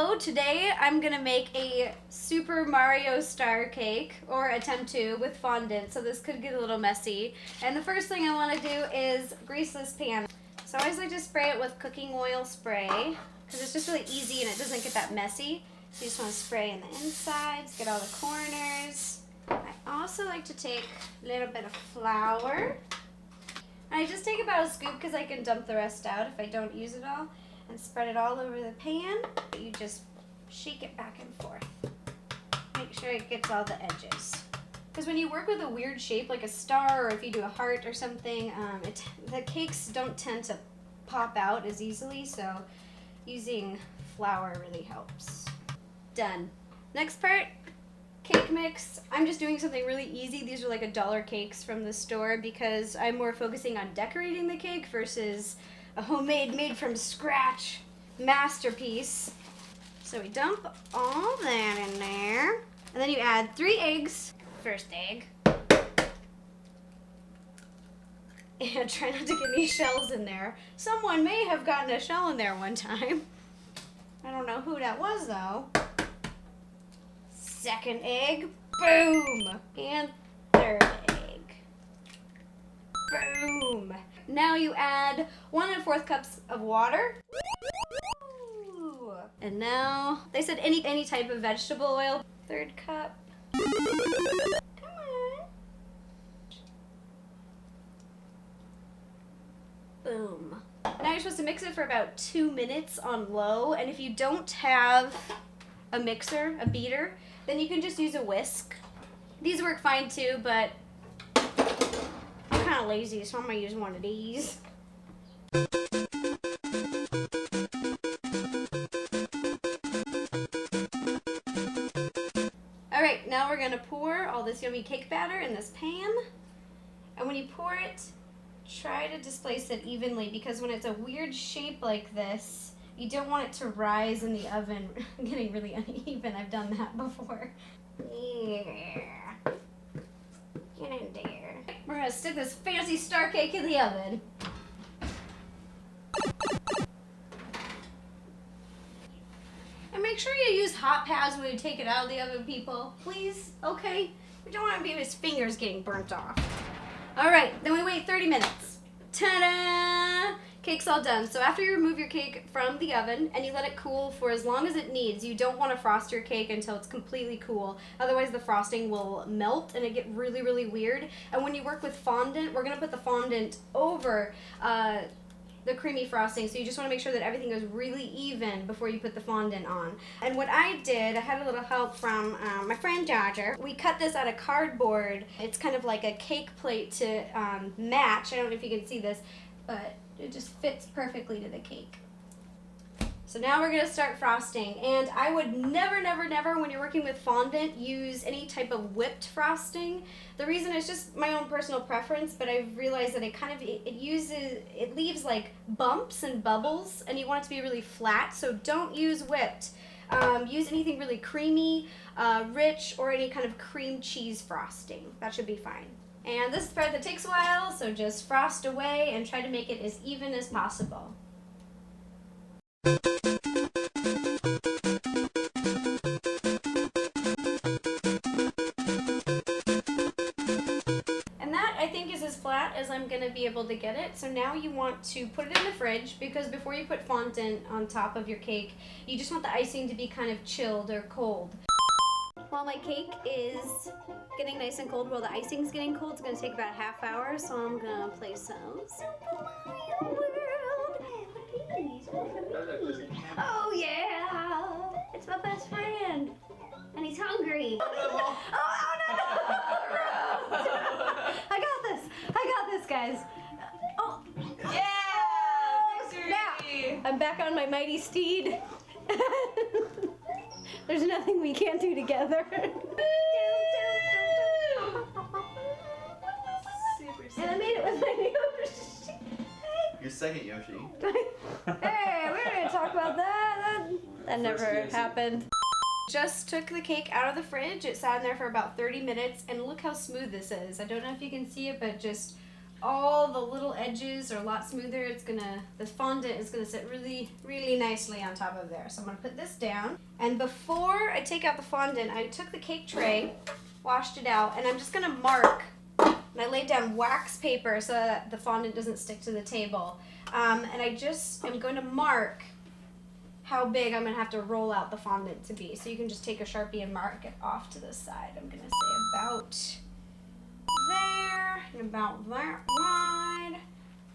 So today I'm gonna make a Super Mario Star cake, or attempt to, with fondant, so this could get a little messy. And the first thing I want to do is grease this pan. So I always like to spray it with cooking oil spray, because it's just really easy and it doesn't get that messy. So you just want to spray in the insides, get all the corners. I also like to take a little bit of flour. And I just take about a scoop because I can dump the rest out if I don't use it all. And spread it all over the pan. You just shake it back and forth. Make sure it gets all the edges. Because when you work with a weird shape like a star, or if you do a heart or something, the cakes don't tend to pop out as easily, so using flour really helps. Done. Next part, cake mix. I'm just doing something really easy. These are like $1 cakes from the store because I'm more focusing on decorating the cake versus a homemade, made from scratch masterpiece. So we dump all that in there. And then you add 3 eggs. First egg. And try not to get any shells in there. Someone may have gotten a shell in there one time. I don't know who that was though. Second egg. Boom! And third egg. Boom! Now you add 1 1/4 cups of water. Ooh. And now, they said any type of vegetable oil. 1/3 cup. Come on. Boom. Now you're supposed to mix it for about 2 minutes on low, and if you don't have a mixer, a beater, then you can just use a whisk. These work fine too, but I'm kind of lazy, so I'm going to use one of these. Alright, now we're going to pour all this yummy cake batter in this pan. And when you pour it, try to displace it evenly, because when it's a weird shape like this, you don't want it to rise in the oven getting really uneven. I've done that before. Yeah. Get in there. We're gonna stick this fancy star cake in the oven. And make sure you use hot pads when you take it out of the oven, people. Please, okay? We don't want to be his fingers getting burnt off. Alright, then we wait 30 minutes. Ta-da! Cake's all done. So after you remove your cake from the oven and you let it cool for as long as it needs, you don't want to frost your cake until it's completely cool. Otherwise the frosting will melt and it get really, really weird. And when you work with fondant, we're going to put the fondant over the creamy frosting, so you just want to make sure that everything goes really even before you put the fondant on. And what I did, I had a little help from my friend Dodger. We cut this out of cardboard. It's kind of like a cake plate to match. I don't know if you can see this, but it just fits perfectly to the cake. So now we're going to start frosting, and I would never, never, never, when you're working with fondant, use any type of whipped frosting. The reason is just my own personal preference, but I've realized that it leaves like bumps and bubbles, and you want it to be really flat, so don't use whipped. Use anything really creamy, rich, or any kind of cream cheese frosting. That should be fine. And this is the part that takes a while, so just frost away and try to make it as even as possible. I think is as flat as I'm going to be able to get it. So now you want to put it in the fridge, because before you put fondant on top of your cake, you just want the icing to be kind of chilled or cold. While my cake is getting nice and cold, while the icing's getting cold, it's going to take about a ½ hour, so I'm going to play some Super Mario World. Oh yeah! It's my best friend! And he's hungry. Oh no! I got this, guys. Oh. Yeah! Victory! Now, I'm back on my mighty steed. There's nothing we can't do together. And I made it with my Yoshi. Your second Yoshi. Hey, we're gonna talk about that. That never happened. Just took the cake out of the fridge. It sat in there for about 30 minutes, and look how smooth this is. I don't know if you can see it, but just all the little edges are a lot smoother. The fondant is gonna sit really, really nicely on top of there. So I'm gonna put this down. And before I take out the fondant, I took the cake tray, washed it out, and I'm just gonna mark. And I laid down wax paper so that the fondant doesn't stick to the table. And I just am going to mark how big I'm going to have to roll out the fondant to be. So you can just take a Sharpie and mark it off to the side. I'm going to say about there, and about that wide,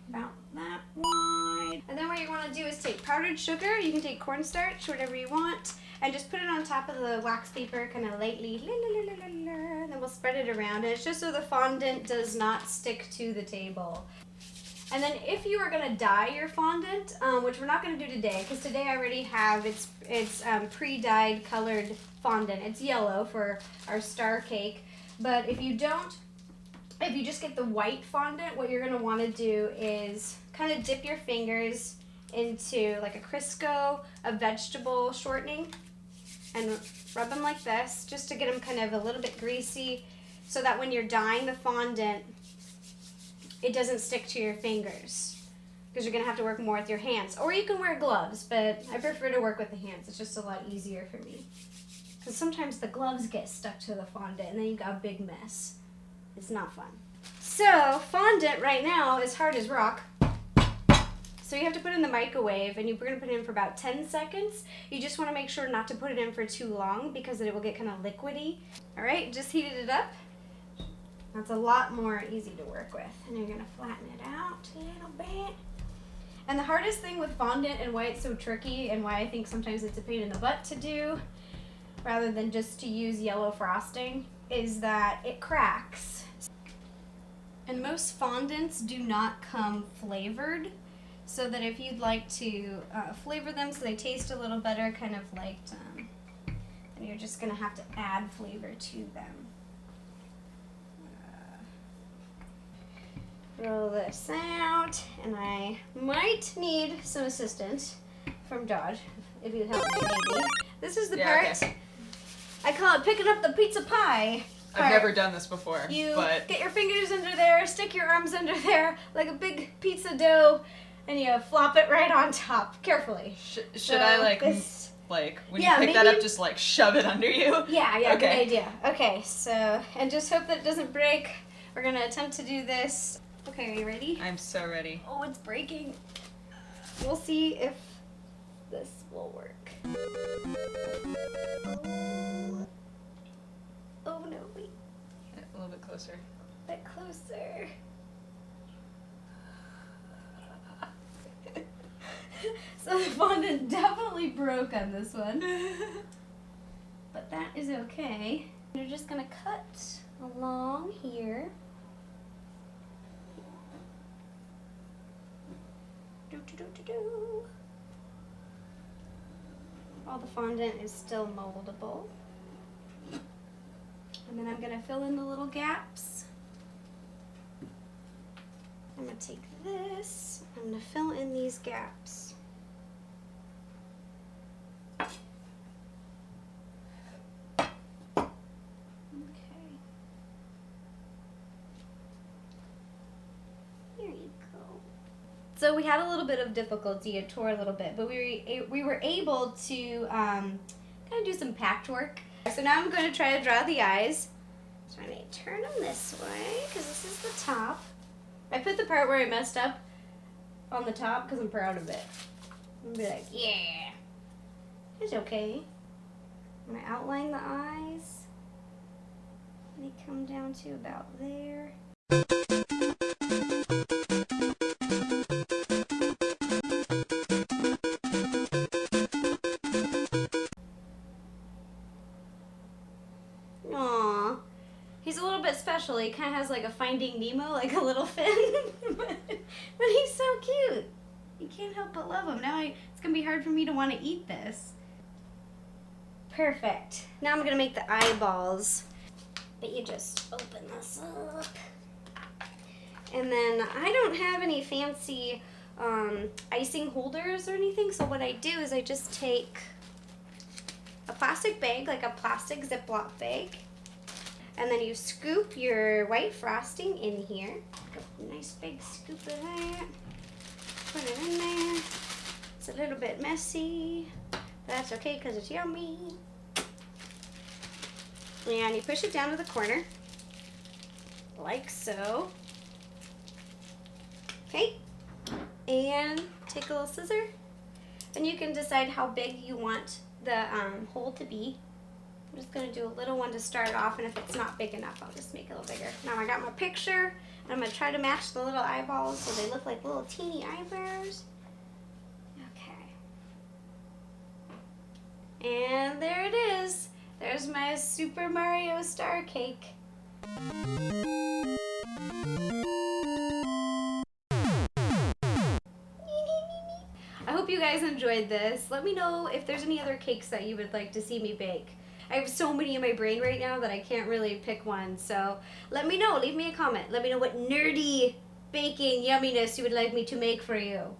about that wide. And then what you want to do is take powdered sugar. You can take cornstarch, whatever you want, and just put it on top of the wax paper kind of lightly. And then we'll spread it around. And it's just so the fondant does not stick to the table. And then if you are going to dye your fondant, which we're not going to do today, because today I already have its pre-dyed colored fondant. It's yellow for our star cake. But if you don't, if you just get the white fondant, what you're going to want to do is kind of dip your fingers into like a Crisco, a vegetable shortening, and rub them like this, just to get them kind of a little bit greasy, so that when you're dyeing the fondant, it doesn't stick to your fingers, because you're going to have to work more with your hands. Or you can wear gloves, but I prefer to work with the hands. It's just a lot easier for me. Because sometimes the gloves get stuck to the fondant, and then you've got a big mess. It's not fun. So, fondant right now is hard as rock. So you have to put it in the microwave, and you're going to put it in for about 10 seconds. You just want to make sure not to put it in for too long, because it will get kind of liquidy. All right, just heated it up. That's a lot more easy to work with. And you're going to flatten it out a little bit. And the hardest thing with fondant and why it's so tricky and why I think sometimes it's a pain in the butt to do, rather than just to use yellow frosting, is that it cracks. And most fondants do not come flavored, so that if you'd like to flavor them so they taste a little better, kind of like, then you're just going to have to add flavor to them. Roll this out, and I might need some assistance from Dodge, if you help me, maybe. This is the part, okay. I call it picking up the pizza pie part. I've never done this before, You but get your fingers under there, stick your arms under there like a big pizza dough, and you flop it right on top, carefully. should I when you pick that up, just like shove it under you? Yeah, okay. Good idea. Okay, so, and just hope that it doesn't break. We're gonna attempt to do this. Okay, are you ready? I'm so ready. Oh, it's breaking. We'll see if this will work. Oh no, wait. A little bit closer. A bit closer. So the fondant definitely broke on this one. But that is okay. You're just gonna cut along here. All the fondant is still moldable. And then I'm going to fill in the little gaps. I'm going to take this, I'm going to fill in these gaps. So we had a little bit of difficulty. It tore a little bit, but we were able to kind of do some patchwork. So now I'm going to try to draw the eyes. So I'm going to turn them this way, because this is the top. I put the part where I messed up on the top because I'm proud of it. I'm going to be like, yeah, it's okay. I'm going to outline the eyes. They come down to about there. Aww. He's a little bit special. He kind of has like a Finding Nemo, like a little fin. but he's so cute. You can't help but love him. Now it's going to be hard for me to want to eat this. Perfect. Now I'm going to make the eyeballs. But you just open this up. And then I don't have any fancy icing holders or anything. So what I do is I just take a plastic bag, like a plastic Ziploc bag. And then you scoop your white frosting in here. a nice big scoop of that. Put it in there. It's a little bit messy. That's okay because it's yummy. And you push it down to the corner, like so. Okay, and take a little scissor, and you can decide how big you want the hole to be. I'm just gonna do a little one to start off, and if it's not big enough, I'll just make it a little bigger. Now I got my picture, and I'm gonna try to match the little eyeballs so they look like little teeny eyebrows. Okay. And there it is. There's my Super Mario star cake. I hope you guys enjoyed this. Let me know if there's any other cakes that you would like to see me bake. I have so many in my brain right now that I can't really pick one. So let me know. Leave me a comment. Let me know what nerdy baking yumminess you would like me to make for you.